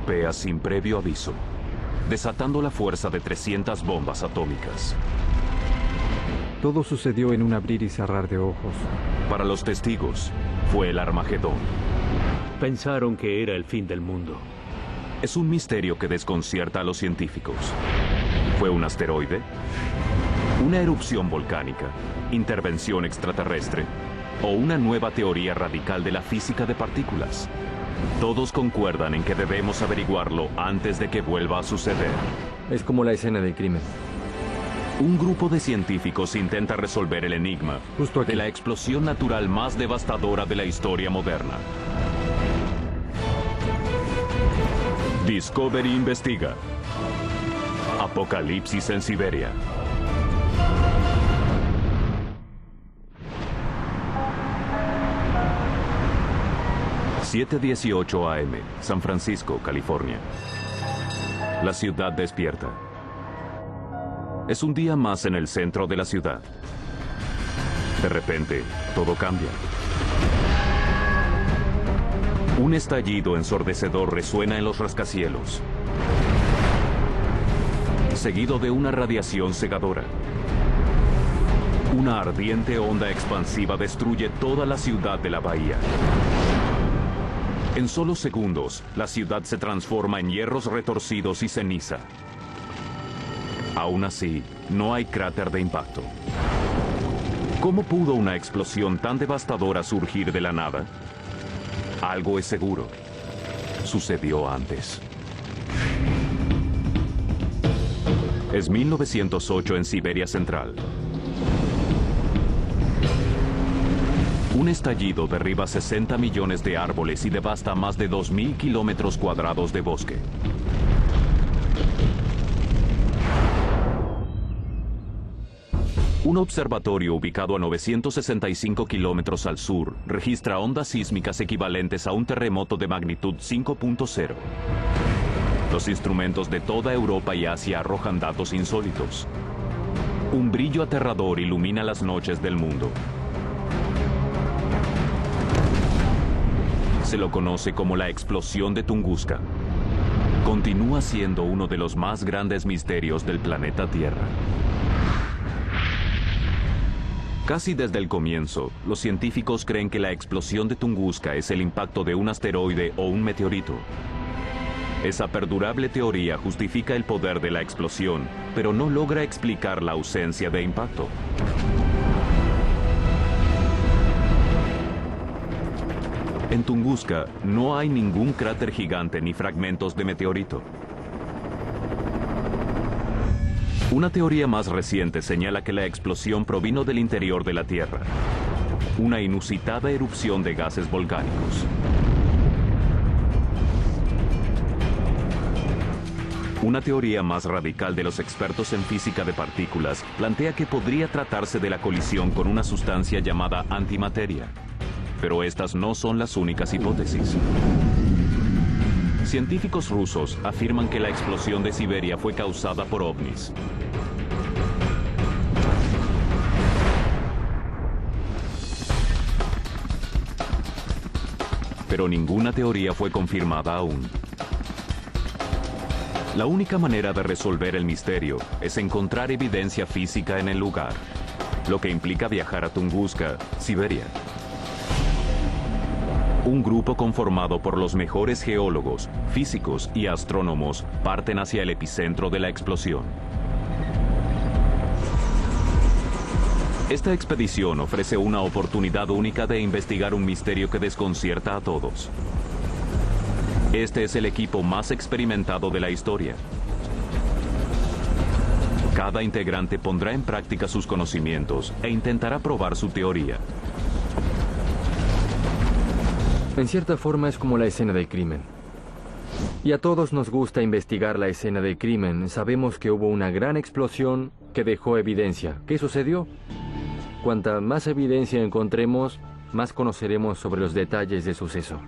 golpea sin previo aviso, desatando la fuerza de 300 bombas atómicas. Todo sucedió en un abrir y cerrar de ojos. Para los testigos, fue el Armagedón. Pensaron que era el fin del mundo. Es un misterio que desconcierta a los científicos. ¿Fue un asteroide? ¿Una erupción volcánica? ¿Intervención extraterrestre? ¿O una nueva teoría radical de la física de partículas? Todos concuerdan en que debemos averiguarlo antes de que vuelva a suceder. Es como la escena del crimen. Un grupo de científicos intenta resolver el enigma Justo aquí. de la explosión natural más devastadora de la historia moderna. Discovery investiga. Apocalipsis en Siberia. ...7:18 AM, San Francisco, California. La ciudad despierta. Es un día más en el centro de la ciudad. De repente, todo cambia. Un estallido ensordecedor resuena en los rascacielos, seguido de una radiación cegadora. Una ardiente onda expansiva destruye toda la ciudad de la bahía. En solo segundos, la ciudad se transforma en hierros retorcidos y ceniza. Aún así, no hay cráter de impacto. ¿Cómo pudo una explosión tan devastadora surgir de la nada? Algo es seguro. Sucedió antes. Es 1908 en Siberia Central. Un estallido derriba 60 millones de árboles y devasta más de 2.000 kilómetros cuadrados de bosque. Un observatorio ubicado a 965 kilómetros al sur registra ondas sísmicas equivalentes a un terremoto de magnitud 5.0. Los instrumentos de toda Europa y Asia arrojan datos insólitos. Un brillo aterrador ilumina las noches del mundo. Se lo conoce como la explosión de Tunguska. Continúa siendo uno de los más grandes misterios del planeta Tierra. Casi desde el comienzo, los científicos creen que la explosión de Tunguska es el impacto de un asteroide o un meteorito. Esa perdurable teoría justifica el poder de la explosión, pero no logra explicar la ausencia de impacto. En Tunguska no hay ningún cráter gigante ni fragmentos de meteorito. Una teoría más reciente señala que la explosión provino del interior de la Tierra. Una inusitada erupción de gases volcánicos. Una teoría más radical de los expertos en física de partículas plantea que podría tratarse de la colisión con una sustancia llamada antimateria. Pero estas no son las únicas hipótesis. Científicos rusos afirman que la explosión de Siberia fue causada por ovnis. Pero ninguna teoría fue confirmada aún. La única manera de resolver el misterio es encontrar evidencia física en el lugar, lo que implica viajar a Tunguska, Siberia. Un grupo conformado por los mejores geólogos, físicos y astrónomos parten hacia el epicentro de la explosión. Esta expedición ofrece una oportunidad única de investigar un misterio que desconcierta a todos. Este es el equipo más experimentado de la historia. Cada integrante pondrá en práctica sus conocimientos e intentará probar su teoría. En cierta forma es como la escena del crimen. Y a todos nos gusta investigar la escena del crimen. Sabemos que hubo una gran explosión que dejó evidencia. ¿Qué sucedió? Cuanta más evidencia encontremos, más conoceremos sobre los detalles del suceso.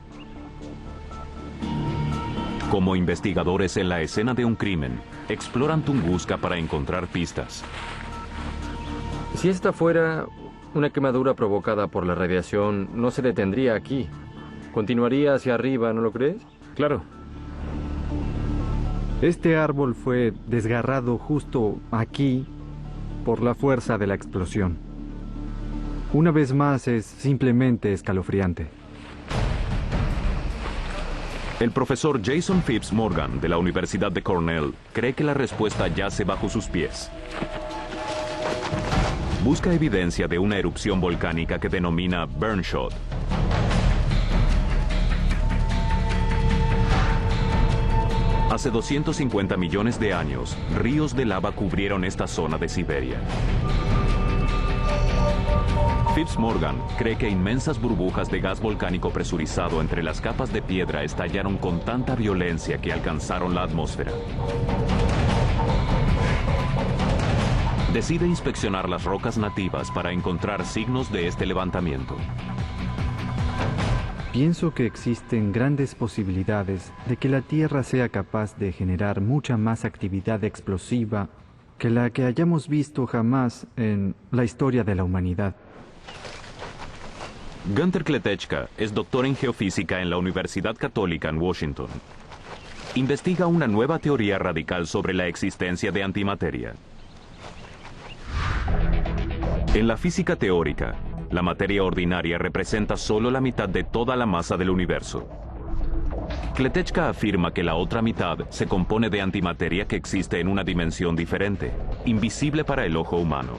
Como investigadores en la escena de un crimen, exploran Tunguska para encontrar pistas. Si esta fuera una quemadura provocada por la radiación, no se detendría aquí. Continuaría hacia arriba, ¿no lo crees? Claro. Este árbol fue desgarrado justo aquí por la fuerza de la explosión. Una vez más, es simplemente escalofriante. El profesor Jason Phipps Morgan, de la Universidad de Cornell, cree que la respuesta yace bajo sus pies. Busca evidencia de una erupción volcánica que denomina Burnshot. Hace 250 millones de años, ríos de lava cubrieron esta zona de Siberia. Phipps Morgan cree que inmensas burbujas de gas volcánico presurizado entre las capas de piedra estallaron con tanta violencia que alcanzaron la atmósfera. Decide inspeccionar las rocas nativas para encontrar signos de este levantamiento. Pienso que existen grandes posibilidades de que la Tierra sea capaz de generar mucha más actividad explosiva que la que hayamos visto jamás en la historia de la humanidad. Günther Kletechka es doctor en geofísica en la Universidad Católica en Washington. Investiga una nueva teoría radical sobre la existencia de antimateria. En la física teórica, la materia ordinaria representa solo la mitad de toda la masa del universo. Kletechka afirma que la otra mitad se compone de antimateria que existe en una dimensión diferente, invisible para el ojo humano.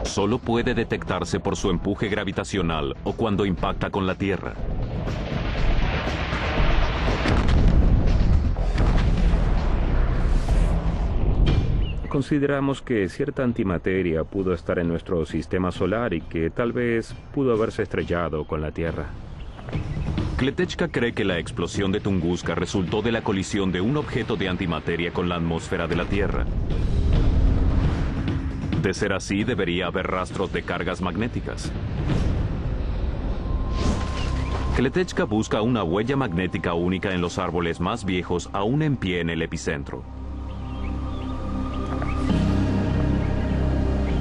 Solo puede detectarse por su empuje gravitacional o cuando impacta con la Tierra. Consideramos que cierta antimateria pudo estar en nuestro sistema solar y que tal vez pudo haberse estrellado con la Tierra. Kletechka cree que la explosión de Tunguska resultó de la colisión de un objeto de antimateria con la atmósfera de la Tierra. De ser así, debería haber rastros de cargas magnéticas. Kletechka busca una huella magnética única en los árboles más viejos aún en pie en el epicentro.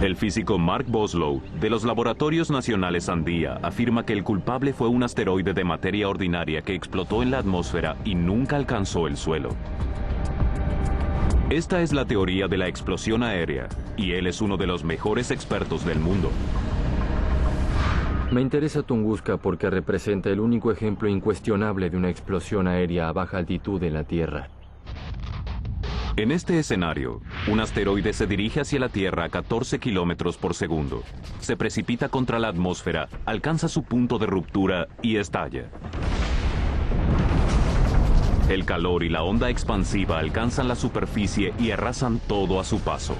El físico Mark Boslow, de los Laboratorios Nacionales Andía, afirma que el culpable fue un asteroide de materia ordinaria que explotó en la atmósfera y nunca alcanzó el suelo. Esta es la teoría de la explosión aérea, y él es uno de los mejores expertos del mundo. Me interesa Tunguska porque representa el único ejemplo incuestionable de una explosión aérea a baja altitud en la Tierra. En este escenario, un asteroide se dirige hacia la Tierra a 14 kilómetros por segundo. Se precipita contra la atmósfera, alcanza su punto de ruptura y estalla. El calor y la onda expansiva alcanzan la superficie y arrasan todo a su paso.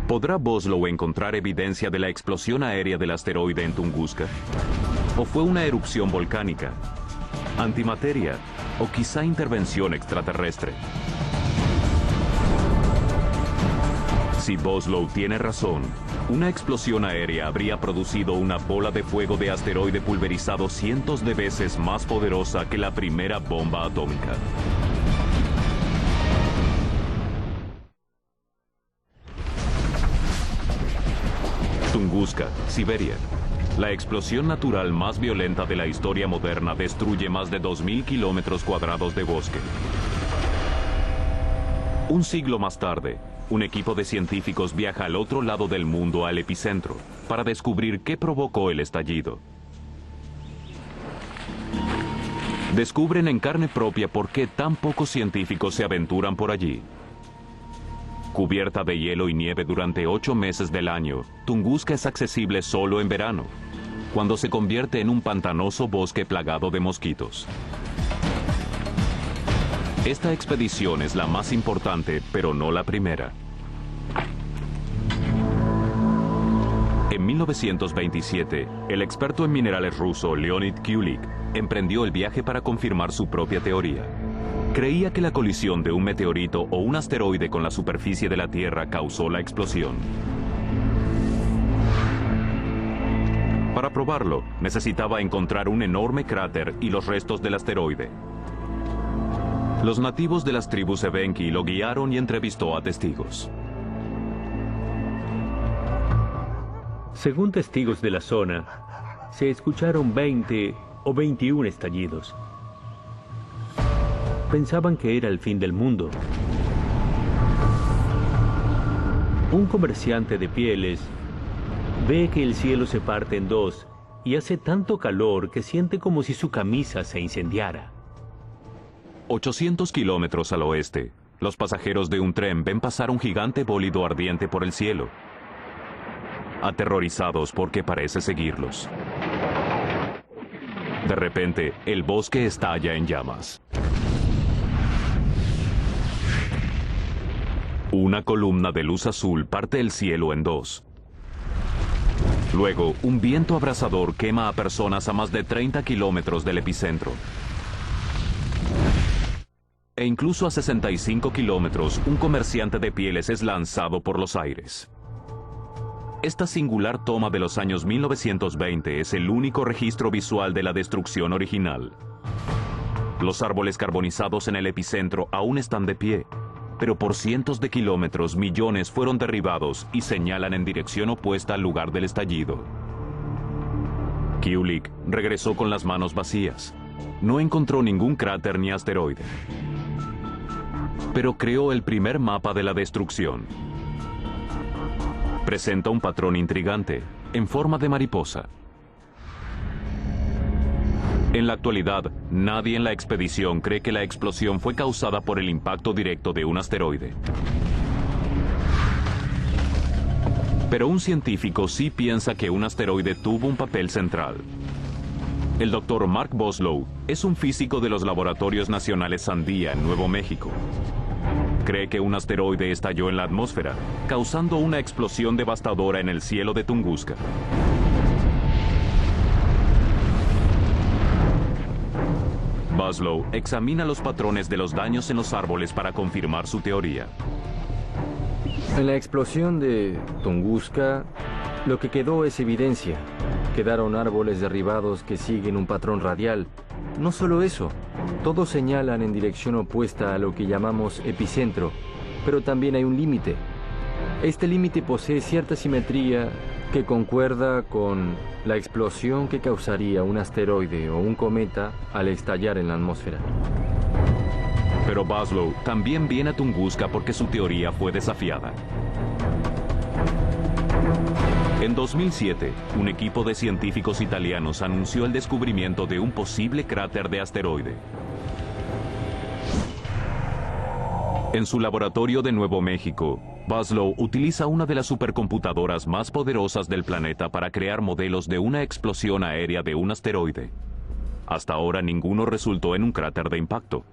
¿Podrá Boslow encontrar evidencia de la explosión aérea del asteroide en Tunguska? ¿O fue una erupción volcánica? ¿Antimateria? ¿O quizá intervención extraterrestre? Si Boslow tiene razón, una explosión aérea habría producido una bola de fuego de asteroide pulverizado cientos de veces más poderosa que la primera bomba atómica. Tunguska, Siberia. La explosión natural más violenta de la historia moderna destruye más de 2.000 kilómetros cuadrados de bosque. Un siglo más tarde, un equipo de científicos viaja al otro lado del mundo, al epicentro, para descubrir qué provocó el estallido. Descubren en carne propia por qué tan pocos científicos se aventuran por allí. Cubierta de hielo y nieve durante 8 meses del año, Tunguska es accesible solo en verano, cuando se convierte en un pantanoso bosque plagado de mosquitos. Esta expedición es la más importante, pero no la primera. En 1927, el experto en minerales ruso Leonid Kulik emprendió el viaje para confirmar su propia teoría. Creía que la colisión de un meteorito o un asteroide con la superficie de la Tierra causó la explosión. Para probarlo, necesitaba encontrar un enorme cráter y los restos del asteroide. Los nativos de las tribus Evenki lo guiaron y entrevistó a testigos. Según testigos de la zona, se escucharon 20 o 21 estallidos. Pensaban que era el fin del mundo. Un comerciante de pieles ve que el cielo se parte en dos y hace tanto calor que siente como si su camisa se incendiara. 800 kilómetros al oeste, los pasajeros de un tren ven pasar un gigante bólido ardiente por el cielo, aterrorizados porque parece seguirlos. De repente, el bosque estalla en llamas. Una columna de luz azul parte el cielo en dos. Luego, un viento abrasador quema a personas a más de 30 kilómetros del epicentro. E incluso a 65 kilómetros, un comerciante de pieles es lanzado por los aires. Esta singular toma de los años 1920 es el único registro visual de la destrucción original. Los árboles carbonizados en el epicentro aún están de pie, pero por cientos de kilómetros millones fueron derribados y señalan en dirección opuesta al lugar del estallido. Kulik regresó con las manos vacías. No encontró ningún cráter ni asteroide, pero creó el primer mapa de la destrucción. Presenta un patrón intrigante, en forma de mariposa. En la actualidad, nadie en la expedición cree que la explosión fue causada por el impacto directo de un asteroide. Pero un científico sí piensa que un asteroide tuvo un papel central. El Dr. Mark Boslow es un físico de los Laboratorios Nacionales Sandia en Nuevo México. Cree que un asteroide estalló en la atmósfera, causando una explosión devastadora en el cielo de Tunguska. Boslow examina los patrones de los daños en los árboles para confirmar su teoría. En la explosión de Tunguska, lo que quedó es evidencia. Quedaron árboles derribados que siguen un patrón radial. No solo eso, todos señalan en dirección opuesta a lo que llamamos epicentro, pero también hay un límite. Este límite posee cierta simetría que concuerda con la explosión que causaría un asteroide o un cometa al estallar en la atmósfera. Pero Boslow también viene a Tunguska porque su teoría fue desafiada. En 2007, un equipo de científicos italianos anunció el descubrimiento de un posible cráter de asteroide. En su laboratorio de Nuevo México, Boslow utiliza una de las supercomputadoras más poderosas del planeta para crear modelos de una explosión aérea de un asteroide. Hasta ahora ninguno resultó en un cráter de impacto.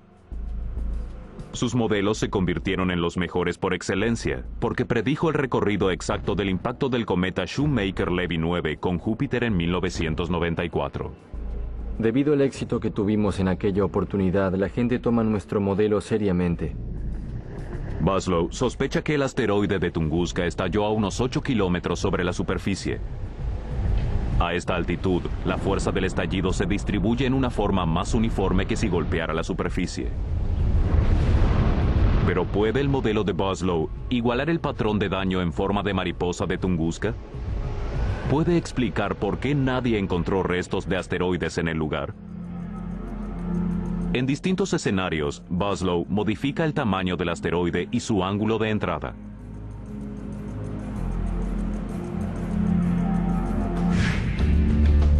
Sus modelos se convirtieron en los mejores por excelencia, porque predijo el recorrido exacto del impacto del cometa Shoemaker-Levy 9 con Júpiter en 1994. Debido al éxito que tuvimos en aquella oportunidad, la gente toma nuestro modelo seriamente. Boslow sospecha que el asteroide de Tunguska estalló a unos 8 kilómetros sobre la superficie. A esta altitud, la fuerza del estallido se distribuye en una forma más uniforme que si golpeara la superficie. ¿Pero puede el modelo de Boslow igualar el patrón de daño en forma de mariposa de Tunguska? ¿Puede explicar por qué nadie encontró restos de asteroides en el lugar? En distintos escenarios, Boslow modifica el tamaño del asteroide y su ángulo de entrada.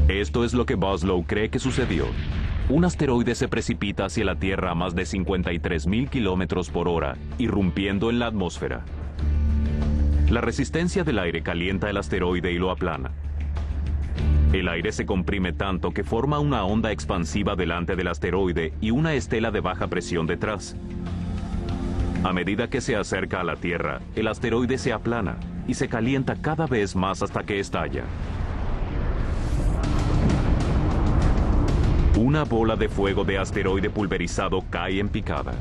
Esto es lo que Boslow cree que sucedió. Un asteroide se precipita hacia la Tierra a más de 53.000 kilómetros por hora, irrumpiendo en la atmósfera. La resistencia del aire calienta el asteroide y lo aplana. El aire se comprime tanto que forma una onda expansiva delante del asteroide y una estela de baja presión detrás. A medida que se acerca a la Tierra, el asteroide se aplana y se calienta cada vez más hasta que estalla. Una bola de fuego de asteroide pulverizado cae en picada.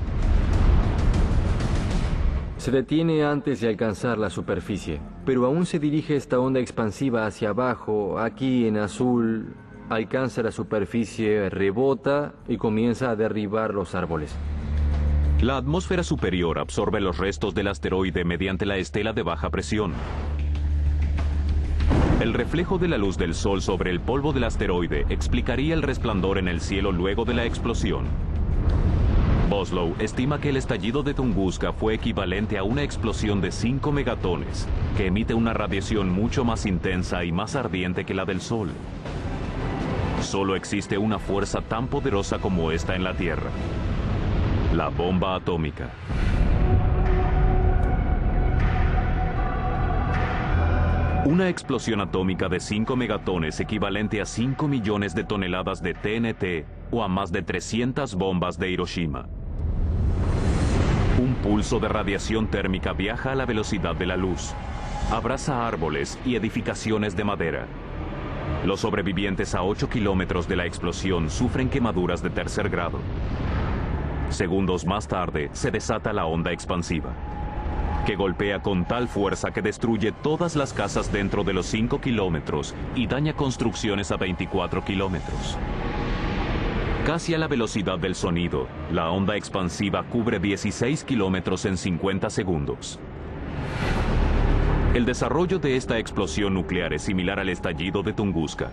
Se detiene antes de alcanzar la superficie, pero aún se dirige esta onda expansiva hacia abajo. Aquí en azul alcanza la superficie, rebota y comienza a derribar los árboles. La atmósfera superior absorbe los restos del asteroide mediante la estela de baja presión. El reflejo de la luz del Sol sobre el polvo del asteroide explicaría el resplandor en el cielo luego de la explosión. Boslow estima que el estallido de Tunguska fue equivalente a una explosión de 5 megatones, que emite una radiación mucho más intensa y más ardiente que la del Sol. Solo existe una fuerza tan poderosa como esta en la Tierra: la bomba atómica. Una explosión atómica de 5 megatones equivalente a 5 millones de toneladas de TNT o a más de 300 bombas de Hiroshima. Un pulso de radiación térmica viaja a la velocidad de la luz. Abraza árboles y edificaciones de madera. Los sobrevivientes a 8 kilómetros de la explosión sufren quemaduras de tercer grado. Segundos más tarde se desata la onda expansiva, que golpea con tal fuerza que destruye todas las casas dentro de los 5 kilómetros y daña construcciones a 24 kilómetros. Casi a la velocidad del sonido, la onda expansiva cubre 16 kilómetros en 50 segundos. El desarrollo de esta explosión nuclear es similar al estallido de Tunguska.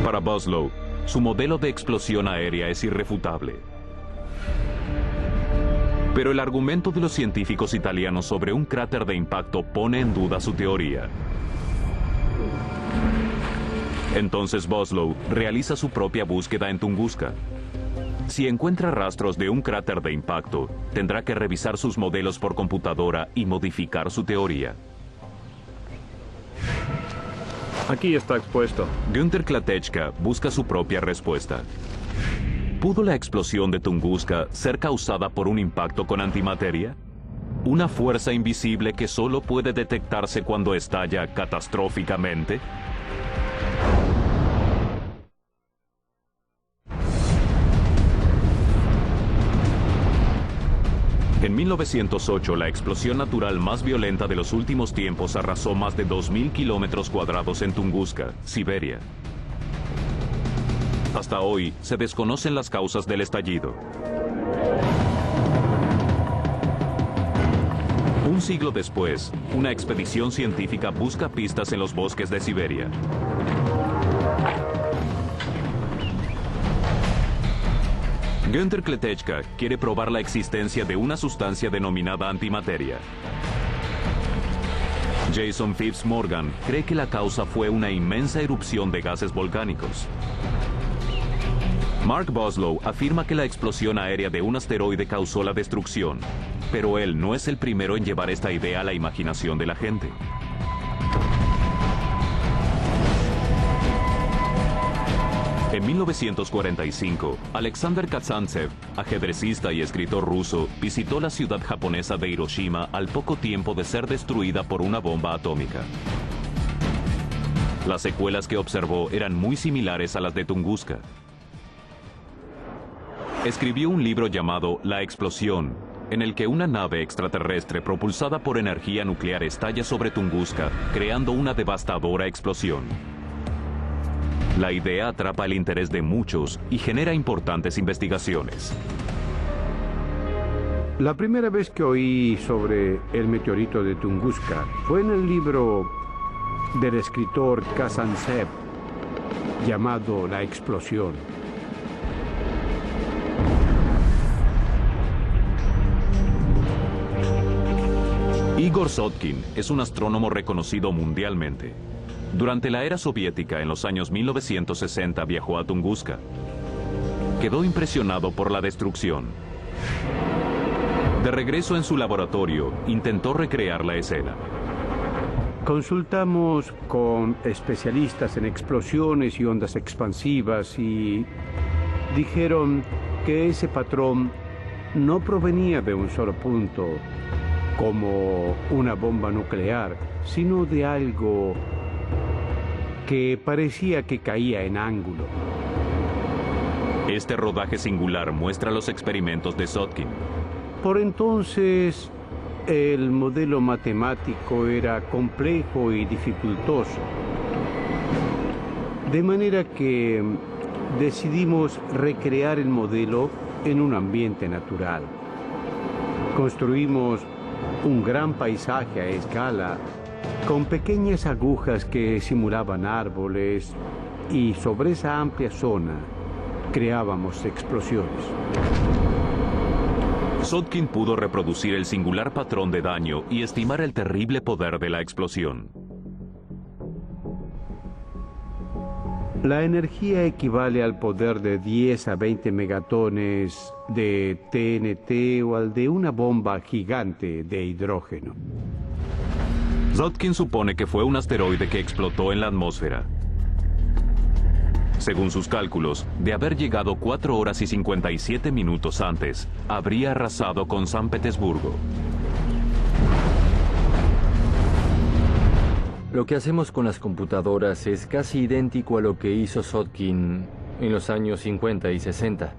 Para Boslow, su modelo de explosión aérea es irrefutable. Pero el argumento de los científicos italianos sobre un cráter de impacto pone en duda su teoría. Entonces Boslow realiza su propia búsqueda en Tunguska. Si encuentra rastros de un cráter de impacto, tendrá que revisar sus modelos por computadora y modificar su teoría. Aquí está expuesto. Günther Klatechka busca su propia respuesta. ¿Pudo la explosión de Tunguska ser causada por un impacto con antimateria? ¿Una fuerza invisible que solo puede detectarse cuando estalla catastróficamente? En 1908, la explosión natural más violenta de los últimos tiempos arrasó más de 2.000 kilómetros cuadrados en Tunguska, Siberia. Hasta hoy, se desconocen las causas del estallido. Un siglo después, una expedición científica busca pistas en los bosques de Siberia. Günther Klatechka quiere probar la existencia de una sustancia denominada antimateria. Jason Phipps Morgan cree que la causa fue una inmensa erupción de gases volcánicos. Mark Boslow afirma que la explosión aérea de un asteroide causó la destrucción, pero él no es el primero en llevar esta idea a la imaginación de la gente. En 1945, Alexander Kazantsev, ajedrecista y escritor ruso, visitó la ciudad japonesa de Hiroshima al poco tiempo de ser destruida por una bomba atómica. Las secuelas que observó eran muy similares a las de Tunguska. Escribió un libro llamado La explosión, en el que una nave extraterrestre propulsada por energía nuclear estalla sobre Tunguska, creando una devastadora explosión. La idea atrapa el interés de muchos y genera importantes investigaciones. La primera vez que oí sobre el meteorito de Tunguska fue en el libro del escritor Kazantsev, llamado La explosión. Igor Sotkin es un astrónomo reconocido mundialmente. Durante la era soviética, en los años 1960, viajó a Tunguska. Quedó impresionado por la destrucción. De regreso en su laboratorio, intentó recrear la escena. Consultamos con especialistas en explosiones y ondas expansivas y dijeron que ese patrón no provenía de un solo punto, como una bomba nuclear, sino de algo que parecía que caía en ángulo. Este rodaje singular muestra los experimentos de Sotkin. Por entonces, el modelo matemático era complejo y dificultoso. De manera que decidimos recrear el modelo en un ambiente natural. Construimos un gran paisaje a escala, con pequeñas agujas que simulaban árboles, y sobre esa amplia zona creábamos explosiones. Zodkin pudo reproducir el singular patrón de daño y estimar el terrible poder de la explosión. La energía equivale al poder de 10 a 20 megatones de TNT o al de una bomba gigante de hidrógeno. Zodkin supone que fue un asteroide que explotó en la atmósfera. Según sus cálculos, de haber llegado 4 horas y 57 minutos antes, habría arrasado con San Petersburgo. Lo que hacemos con las computadoras es casi idéntico a lo que hizo Zodkin en los años 50 y 60.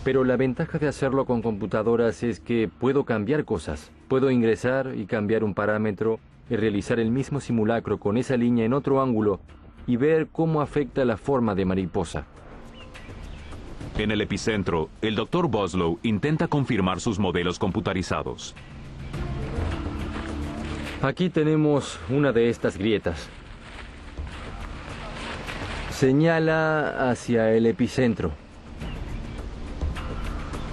Pero la ventaja de hacerlo con computadoras es que puedo cambiar cosas. Puedo ingresar y cambiar un parámetro y realizar el mismo simulacro con esa línea en otro ángulo y ver cómo afecta la forma de mariposa. En el epicentro, el Dr. Boslow intenta confirmar sus modelos computarizados. Aquí tenemos una de estas grietas. Señala hacia el epicentro.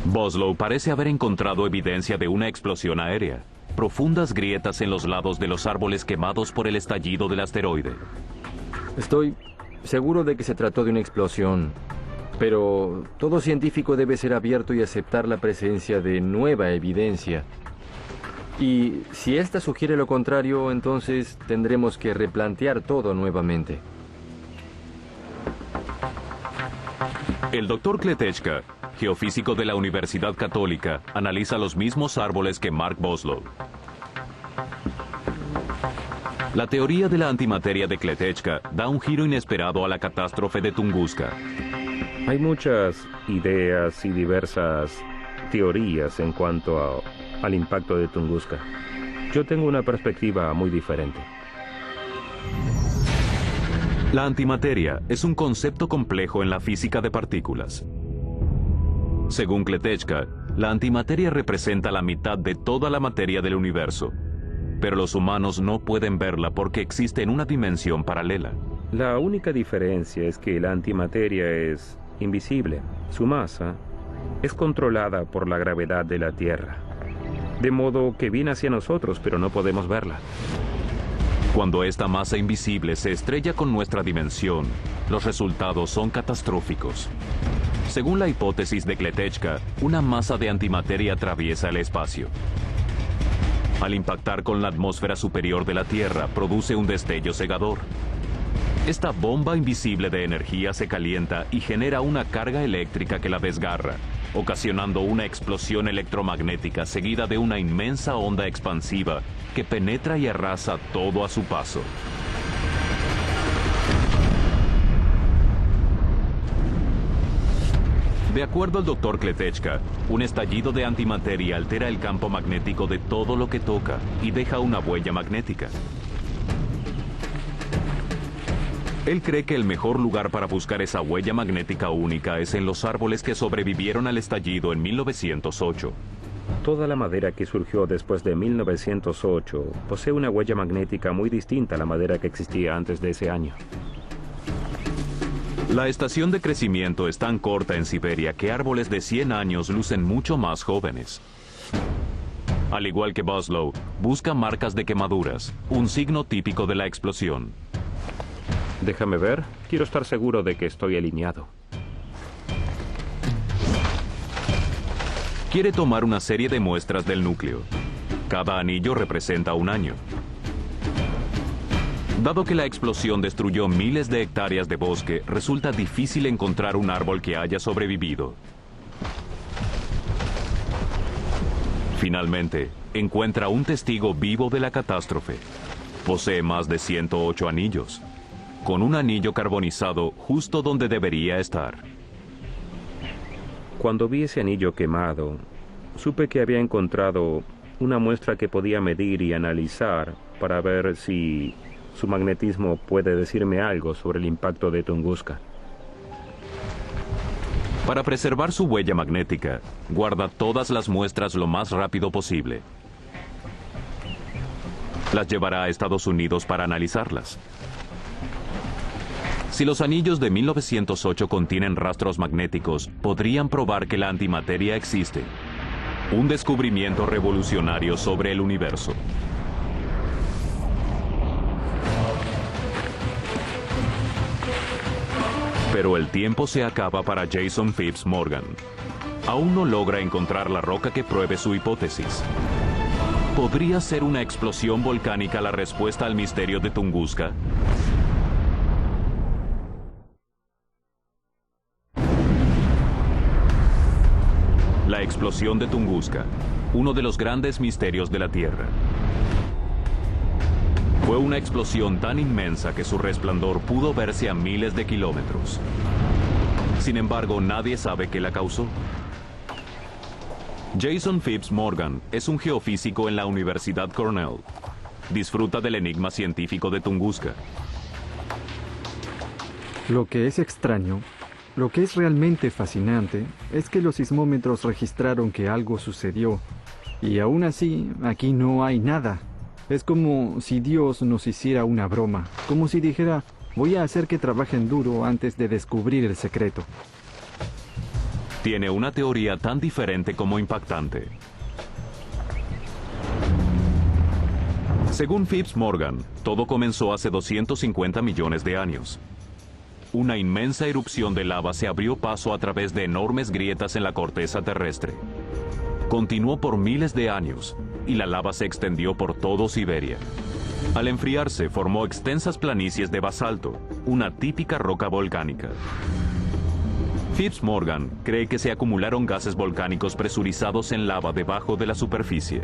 Boslow parece haber encontrado evidencia de una explosión aérea. Profundas grietas en los lados de los árboles quemados por el estallido del asteroide. Estoy seguro de que se trató de una explosión, pero todo científico debe ser abierto y aceptar la presencia de nueva evidencia. Y si esta sugiere lo contrario, entonces tendremos que replantear todo nuevamente. El Dr. Kletechka, geofísico de la Universidad Católica, analiza los mismos árboles que Mark Boslow. La teoría de la antimateria de Kletechka da un giro inesperado a la catástrofe de Tunguska. Hay muchas ideas y diversas teorías en cuanto al impacto de Tunguska. Yo tengo una perspectiva muy diferente. La antimateria es un concepto complejo en la física de partículas. Según Kletechka, la antimateria representa la mitad de toda la materia del universo, pero los humanos no pueden verla porque existe en una dimensión paralela. La única diferencia es que la antimateria es invisible. Su masa es controlada por la gravedad de la Tierra, de modo que viene hacia nosotros, pero no podemos verla. Cuando esta masa invisible se estrella con nuestra dimensión, los resultados son catastróficos. Según la hipótesis de Kletechka, una masa de antimateria atraviesa el espacio. Al impactar con la atmósfera superior de la Tierra, produce un destello cegador. Esta bomba invisible de energía se calienta y genera una carga eléctrica que la desgarra, ocasionando una explosión electromagnética seguida de una inmensa onda expansiva que penetra y arrasa todo a su paso. De acuerdo al Dr. Kletechka, un estallido de antimateria altera el campo magnético de todo lo que toca y deja una huella magnética. Él cree que el mejor lugar para buscar esa huella magnética única es en los árboles que sobrevivieron al estallido en 1908. Toda la madera que surgió después de 1908 posee una huella magnética muy distinta a la madera que existía antes de ese año. La estación de crecimiento es tan corta en Siberia que árboles de 100 años lucen mucho más jóvenes. Al igual que Boslow, busca marcas de quemaduras, un signo típico de la explosión. Déjame ver. Quiero estar seguro de que estoy alineado. Quiere tomar una serie de muestras del núcleo. Cada anillo representa un año. Dado que la explosión destruyó miles de hectáreas de bosque, resulta difícil encontrar un árbol que haya sobrevivido. Finalmente, encuentra un testigo vivo de la catástrofe. Posee más de 108 anillos, con un anillo carbonizado justo donde debería estar. Cuando vi ese anillo quemado, supe que había encontrado una muestra que podía medir y analizar para ver si su magnetismo puede decirme algo sobre el impacto de Tunguska. Para preservar su huella magnética, guarda todas las muestras lo más rápido posible. Las llevará a Estados Unidos para analizarlas. Si los anillos de 1908 contienen rastros magnéticos, podrían probar que la antimateria existe. Un descubrimiento revolucionario sobre el universo. Pero el tiempo se acaba para Jason Phipps Morgan. Aún no logra encontrar la roca que pruebe su hipótesis. ¿Podría ser una explosión volcánica la respuesta al misterio de Tunguska? La explosión de Tunguska, uno de los grandes misterios de la Tierra. Fue una explosión tan inmensa que su resplandor pudo verse a miles de kilómetros. Sin embargo, nadie sabe qué la causó. Jason Phipps Morgan es un geofísico en la Universidad Cornell. Disfruta del enigma científico de Tunguska. Lo que es extraño, lo que es realmente fascinante, es que los sismómetros registraron que algo sucedió. Y aún así, aquí no hay nada. Es como si Dios nos hiciera una broma, como si dijera, voy a hacer que trabajen duro antes de descubrir el secreto. Tiene una teoría tan diferente como impactante. Según Phipps Morgan, todo comenzó hace 250 millones de años. Una inmensa erupción de lava se abrió paso a través de enormes grietas en la corteza terrestre. Continuó por miles de años y la lava se extendió por todo Siberia. Al enfriarse, formó extensas planicies de basalto, una típica roca volcánica. Phipps Morgan cree que se acumularon gases volcánicos presurizados en lava debajo de la superficie.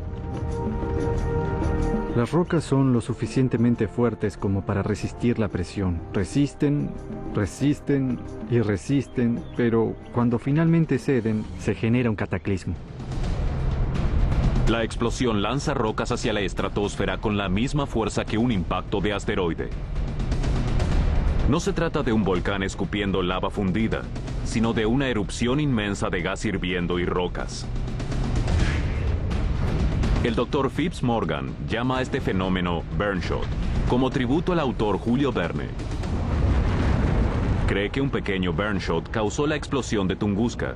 Las rocas son lo suficientemente fuertes como para resistir la presión. Resisten, resisten y resisten, pero cuando finalmente ceden, se genera un cataclismo. La explosión lanza rocas hacia la estratosfera con la misma fuerza que un impacto de asteroide. No se trata de un volcán escupiendo lava fundida, sino de una erupción inmensa de gas hirviendo y rocas. El Dr. Phipps Morgan llama a este fenómeno Burnshot, como tributo al autor Julio Verne. Cree que un pequeño Burnshot causó la explosión de Tunguska,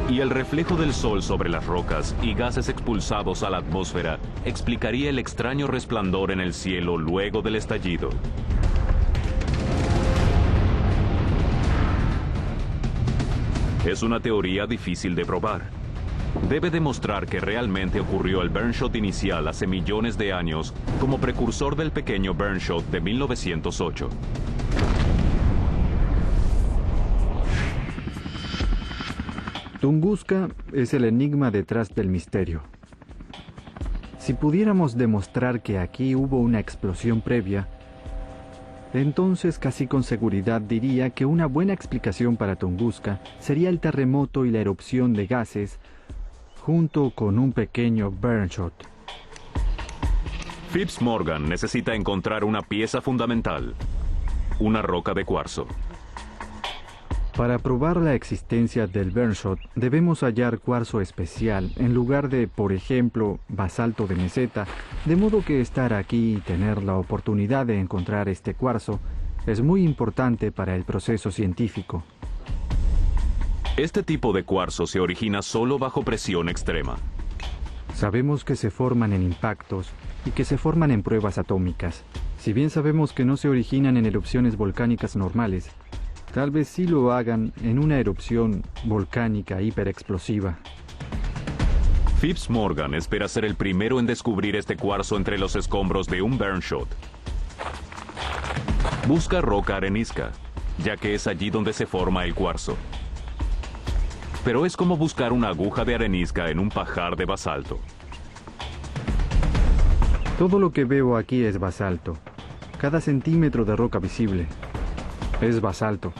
y el reflejo del sol sobre las rocas y gases expulsados a la atmósfera explicaría el extraño resplandor en el cielo luego del estallido. Es una teoría difícil de probar. Debe demostrar que realmente ocurrió el Burnshot inicial hace millones de años como precursor del pequeño Burnshot de 1908. Tunguska es el enigma detrás del misterio. Si pudiéramos demostrar que aquí hubo una explosión previa, entonces casi con seguridad diría que una buena explicación para Tunguska sería el terremoto y la erupción de gases junto con un pequeño Burnshot. Phipps Morgan necesita encontrar una pieza fundamental, una roca de cuarzo. Para probar la existencia del Burnshot, debemos hallar cuarzo especial en lugar de, por ejemplo, basalto de meseta, de modo que estar aquí y tener la oportunidad de encontrar este cuarzo es muy importante para el proceso científico. Este tipo de cuarzo se origina solo bajo presión extrema. Sabemos que se forman en impactos y que se forman en pruebas atómicas. Si bien sabemos que no se originan en erupciones volcánicas normales, tal vez sí lo hagan en una erupción volcánica hiperexplosiva. Phipps Morgan espera ser el primero en descubrir este cuarzo entre los escombros de un Burnshot. Busca roca arenisca, ya que es allí donde se forma el cuarzo. Pero es como buscar una aguja de arenisca en un pajar de basalto. Todo lo que veo aquí es basalto. Cada centímetro de roca visible es basalto.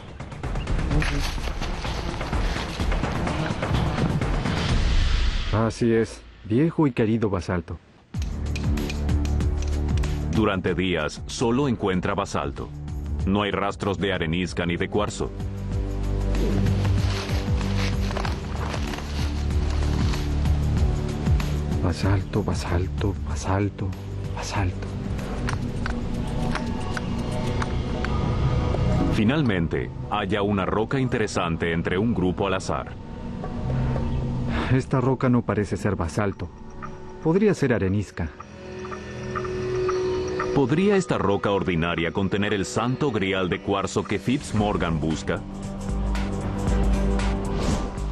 Así es, viejo y querido basalto. Durante días solo encuentra basalto. No hay rastros de arenisca ni de cuarzo. Basalto, basalto, basalto, basalto. Finalmente, halla una roca interesante entre un grupo al azar. Esta roca no parece ser basalto. Podría ser arenisca. ¿Podría esta roca ordinaria contener el santo grial de cuarzo que Fitzmorgan busca?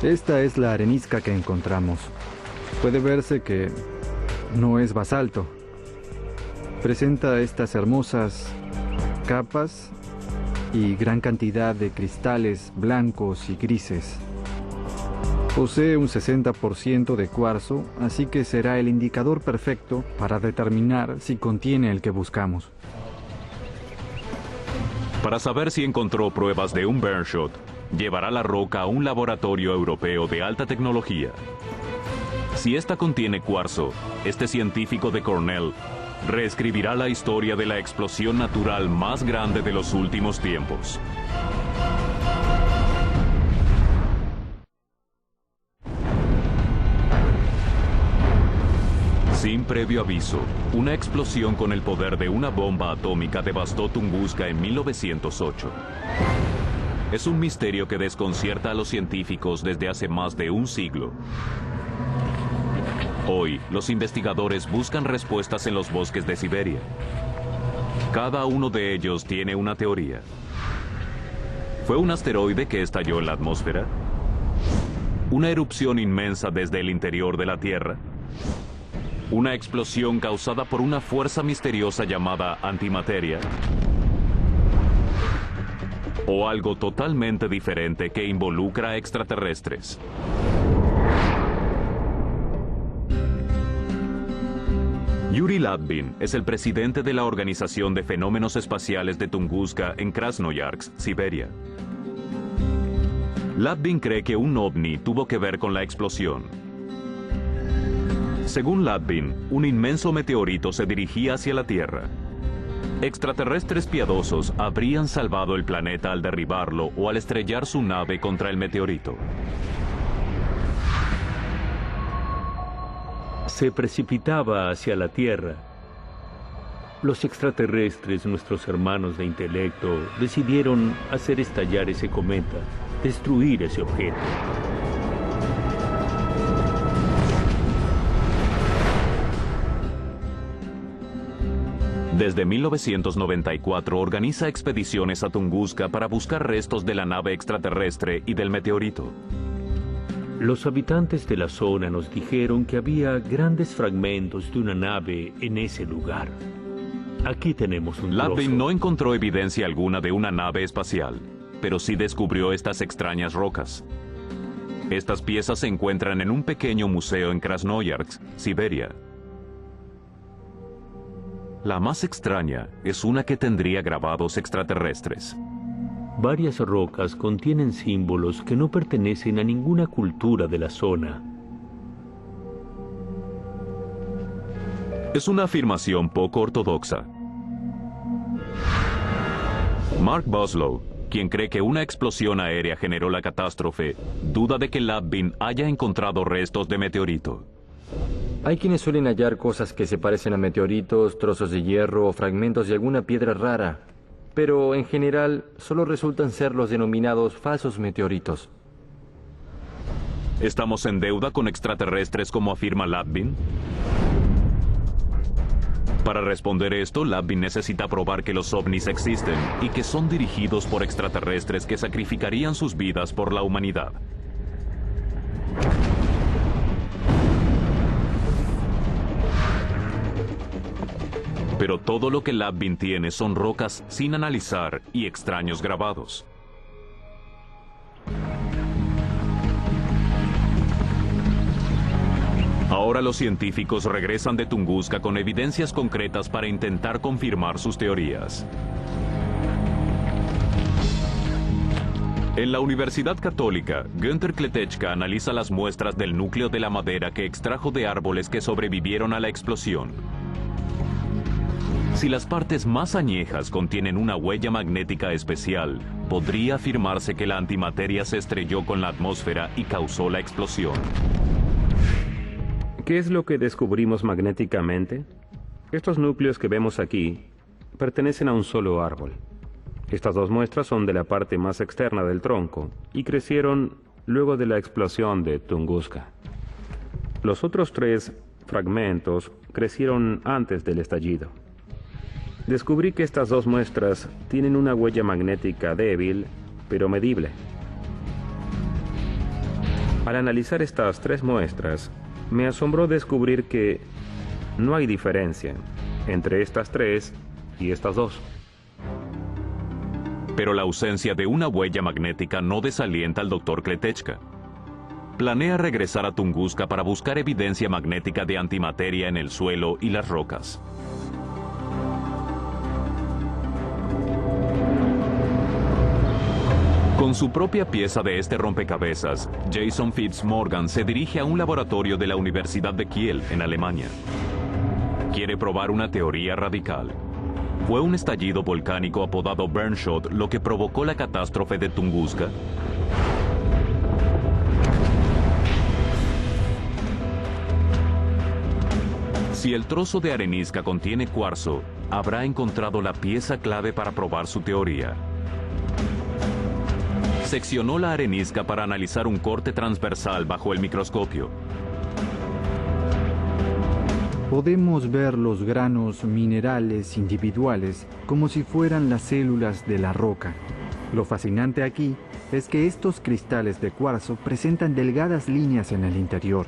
Esta es la arenisca que encontramos. Puede verse que no es basalto. Presenta estas hermosas capas y gran cantidad de cristales blancos y grises. Posee un 60% de cuarzo, así que será el indicador perfecto para determinar si contiene el que buscamos. Para saber si encontró pruebas de un Burnshot, llevará la roca a un laboratorio europeo de alta tecnología. Si esta contiene cuarzo, este científico de Cornell reescribirá la historia de la explosión natural más grande de los últimos tiempos. Sin previo aviso, una explosión con el poder de una bomba atómica devastó Tunguska en 1908. Es un misterio que desconcierta a los científicos desde hace más de un siglo. Hoy, los investigadores buscan respuestas en los bosques de Siberia. Cada uno de ellos tiene una teoría. ¿Fue un asteroide que estalló en la atmósfera? ¿Una erupción inmensa desde el interior de la Tierra? ¿Una explosión causada por una fuerza misteriosa llamada antimateria? ¿O algo totalmente diferente que involucra a extraterrestres? Yuri Ladvin es el presidente de la Organización de Fenómenos Espaciales de Tunguska en Krasnoyarsk, Siberia. Ladvin cree que un ovni tuvo que ver con la explosión. Según Ladvin, un inmenso meteorito se dirigía hacia la Tierra. Extraterrestres piadosos habrían salvado el planeta al derribarlo o al estrellar su nave contra el meteorito. Se precipitaba hacia la Tierra. Los extraterrestres, nuestros hermanos de intelecto, decidieron hacer estallar ese cometa, destruir ese objeto. Desde 1994 organiza expediciones a Tunguska para buscar restos de la nave extraterrestre y del meteorito. Los habitantes de la zona nos dijeron que había grandes fragmentos de una nave en ese lugar. Aquí tenemos un trozo. Ladvin no encontró evidencia alguna de una nave espacial, pero sí descubrió estas extrañas rocas. Estas piezas se encuentran en un pequeño museo en Krasnoyarsk, Siberia. La más extraña es una que tendría grabados extraterrestres. Varias rocas contienen símbolos que no pertenecen a ninguna cultura de la zona. Es una afirmación poco ortodoxa. Mark Boslow, quien cree que una explosión aérea generó la catástrofe, duda de que Ladvin haya encontrado restos de meteorito. Hay quienes suelen hallar cosas que se parecen a meteoritos, trozos de hierro o fragmentos de alguna piedra rara, pero en general solo resultan ser los denominados falsos meteoritos. ¿Estamos en deuda con extraterrestres como afirma Ladvin? Para responder esto, Ladvin necesita probar que los ovnis existen y que son dirigidos por extraterrestres que sacrificarían sus vidas por la humanidad. Pero todo lo que Ladvin tiene son rocas sin analizar y extraños grabados. Ahora los científicos regresan de Tunguska con evidencias concretas para intentar confirmar sus teorías. En la Universidad Católica, Günther Kletechka analiza las muestras del núcleo de la madera que extrajo de árboles que sobrevivieron a la explosión. Si las partes más añejas contienen una huella magnética especial, podría afirmarse que la antimateria se estrelló con la atmósfera y causó la explosión. ¿Qué es lo que descubrimos magnéticamente? Estos núcleos que vemos aquí pertenecen a un solo árbol. Estas dos muestras son de la parte más externa del tronco y crecieron luego de la explosión de Tunguska. Los otros 3 fragmentos crecieron antes del estallido. Descubrí que estas 2 muestras tienen una huella magnética débil, pero medible. Al analizar estas 3 muestras, me asombró descubrir que no hay diferencia entre estas 3 y estas 2. Pero la ausencia de una huella magnética no desalienta al Dr. Kletechka. Planea regresar a Tunguska para buscar evidencia magnética de antimateria en el suelo y las rocas. Con su propia pieza de este rompecabezas, Jason Fitzmorgan se dirige a un laboratorio de la Universidad de Kiel, en Alemania. Quiere probar una teoría radical. ¿Fue un estallido volcánico apodado Burnshot lo que provocó la catástrofe de Tunguska? Si el trozo de arenisca contiene cuarzo, habrá encontrado la pieza clave para probar su teoría. Seccionó la arenisca para analizar un corte transversal bajo el microscopio. Podemos ver los granos minerales individuales como si fueran las células de la roca. Lo fascinante aquí es que estos cristales de cuarzo presentan delgadas líneas en el interior.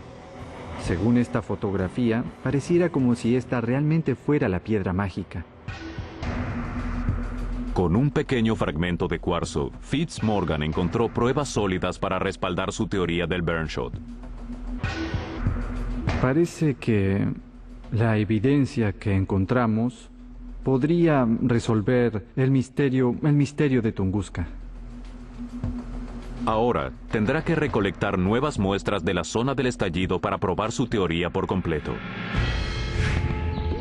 Según esta fotografía, pareciera como si esta realmente fuera la piedra mágica. Con un pequeño fragmento de cuarzo, Fitzmorgan encontró pruebas sólidas para respaldar su teoría del Burnshot. Parece que la evidencia que encontramos podría resolver el misterio de Tunguska. Ahora, tendrá que recolectar nuevas muestras de la zona del estallido para probar su teoría por completo.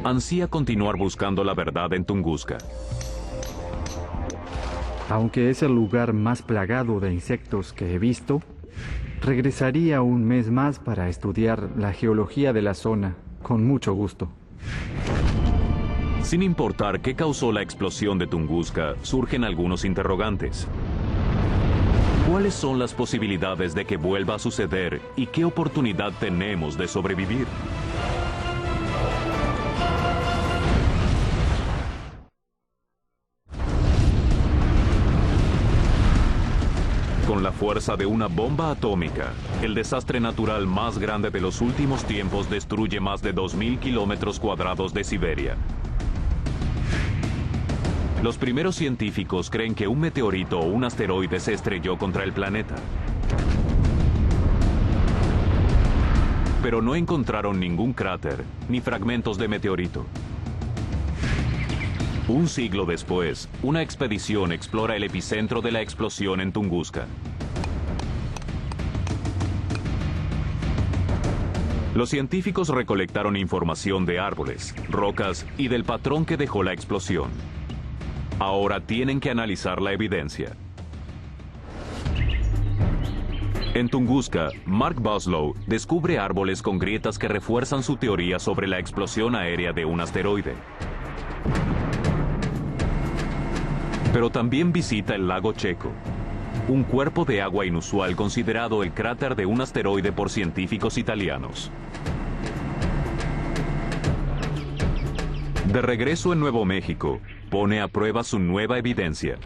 Ansía continuar buscando la verdad en Tunguska. Aunque es el lugar más plagado de insectos que he visto, regresaría un mes más para estudiar la geología de la zona, con mucho gusto. Sin importar qué causó la explosión de Tunguska, surgen algunos interrogantes. ¿Cuáles son las posibilidades de que vuelva a suceder y qué oportunidad tenemos de sobrevivir? Con la fuerza de una bomba atómica, el desastre natural más grande de los últimos tiempos destruye más de 2.000 kilómetros cuadrados de Siberia. Los primeros científicos creen que un meteorito o un asteroide se estrelló contra el planeta. Pero no encontraron ningún cráter ni fragmentos de meteorito. Un siglo después, una expedición explora el epicentro de la explosión en Tunguska. Los científicos recolectaron información de árboles, rocas y del patrón que dejó la explosión. Ahora tienen que analizar la evidencia. En Tunguska, Mark Buslow descubre árboles con grietas que refuerzan su teoría sobre la explosión aérea de un asteroide. Pero también visita el lago Checo, un cuerpo de agua inusual considerado el cráter de un asteroide por científicos italianos. De regreso en Nuevo México, pone a prueba su nueva evidencia.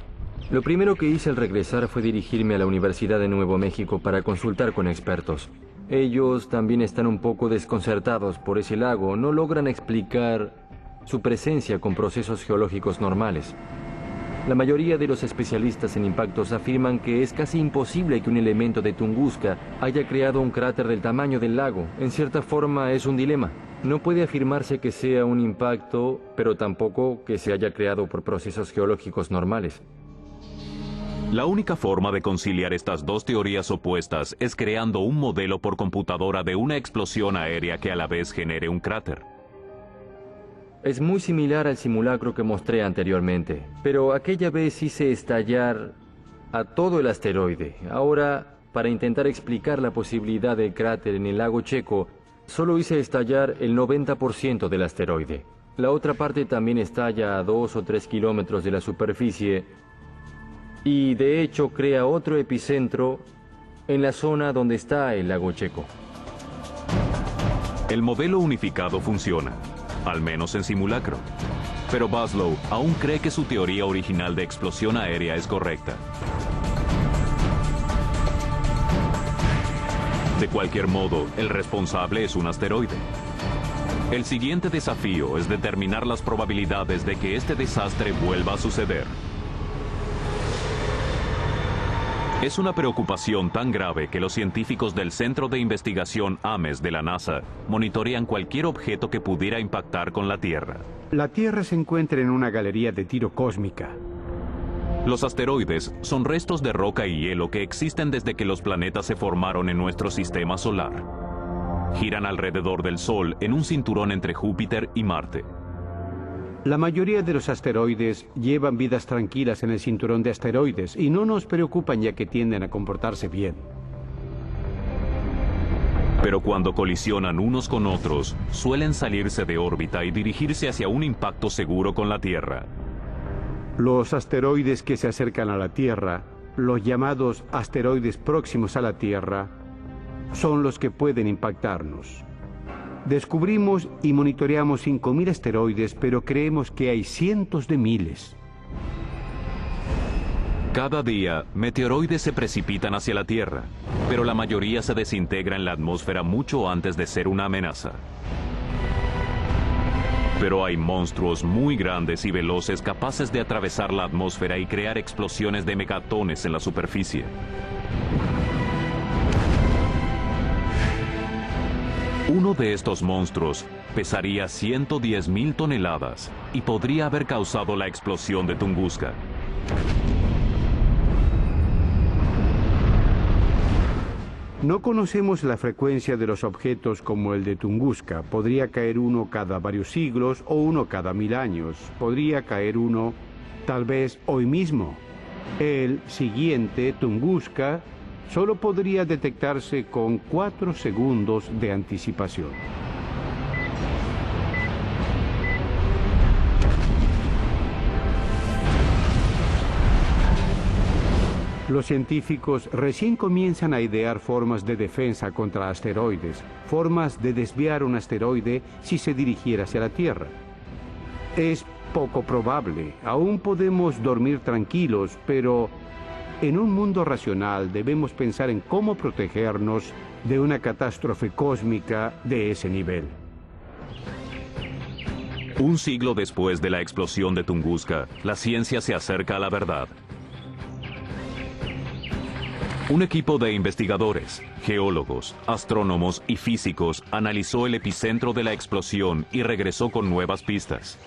Lo primero que hice al regresar fue dirigirme a la Universidad de Nuevo México para consultar con expertos. Ellos también están un poco desconcertados por ese lago, no logran explicar su presencia con procesos geológicos normales. La mayoría de los especialistas en impactos afirman que es casi imposible que un elemento de Tunguska haya creado un cráter del tamaño del lago. En cierta forma es un dilema. No puede afirmarse que sea un impacto, pero tampoco que se haya creado por procesos geológicos normales. La única forma de conciliar estas dos teorías opuestas es creando un modelo por computadora de una explosión aérea que a la vez genere un cráter. Es muy similar al simulacro que mostré anteriormente, pero aquella vez hice estallar a todo el asteroide. Ahora, para intentar explicar la posibilidad del cráter en el lago Checo, solo hice estallar el 90% del asteroide. La otra parte también estalla a 2 o 3 kilómetros de la superficie Y de hecho crea otro epicentro en la zona donde está el lago Checo. El modelo unificado funciona, al menos en simulacro. Pero Maslow aún cree que su teoría original de explosión aérea es correcta. De cualquier modo, el responsable es un asteroide. El siguiente desafío es determinar las probabilidades de que este desastre vuelva a suceder. Es una preocupación tan grave que los científicos del Centro de Investigación Ames de la NASA monitorean cualquier objeto que pudiera impactar con la Tierra. La Tierra se encuentra en una galería de tiro cósmica. Los asteroides son restos de roca y hielo que existen desde que los planetas se formaron en nuestro sistema solar. Giran alrededor del Sol en un cinturón entre Júpiter y Marte. La mayoría de los asteroides llevan vidas tranquilas en el cinturón de asteroides y no nos preocupan ya que tienden a comportarse bien. Pero cuando colisionan unos con otros, suelen salirse de órbita y dirigirse hacia un impacto seguro con la Tierra. Los asteroides que se acercan a la Tierra, los llamados asteroides próximos a la Tierra, son los que pueden impactarnos. Descubrimos y monitoreamos 5.000 asteroides, pero creemos que hay cientos de miles. Cada día, meteoroides se precipitan hacia la Tierra, pero la mayoría se desintegra en la atmósfera mucho antes de ser una amenaza. Pero hay monstruos muy grandes y veloces capaces de atravesar la atmósfera y crear explosiones de megatones en la superficie. Uno de estos monstruos pesaría 110.000 toneladas y podría haber causado la explosión de Tunguska. No conocemos la frecuencia de los objetos como el de Tunguska. Podría caer uno cada varios siglos o uno cada 1000 años. Podría caer uno tal vez hoy mismo. El siguiente, Tunguska, solo podría detectarse con 4 segundos de anticipación. Los científicos recién comienzan a idear formas de defensa contra asteroides, formas de desviar un asteroide si se dirigiera hacia la Tierra. Es poco probable, aún podemos dormir tranquilos, pero en un mundo racional debemos pensar en cómo protegernos de una catástrofe cósmica de ese nivel. Un siglo después de la explosión de Tunguska, la ciencia se acerca a la verdad. Un equipo de investigadores, geólogos, astrónomos y físicos analizó el epicentro de la explosión y regresó con nuevas pistas.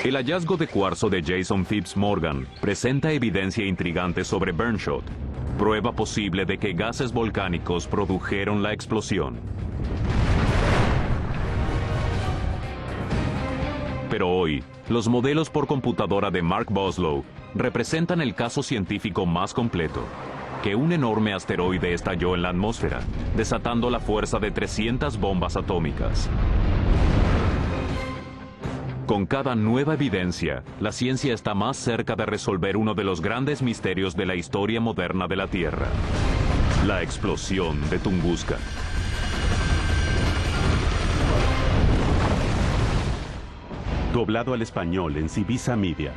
El hallazgo de cuarzo de Jason Phipps Morgan presenta evidencia intrigante sobre Burnshot, prueba posible de que gases volcánicos produjeron la explosión. Pero hoy, los modelos por computadora de Mark Boslow representan el caso científico más completo, que un enorme asteroide estalló en la atmósfera, desatando la fuerza de 300 bombas atómicas. Con cada nueva evidencia, la ciencia está más cerca de resolver uno de los grandes misterios de la historia moderna de la Tierra: la explosión de Tunguska. Doblado al español en Civisa Media.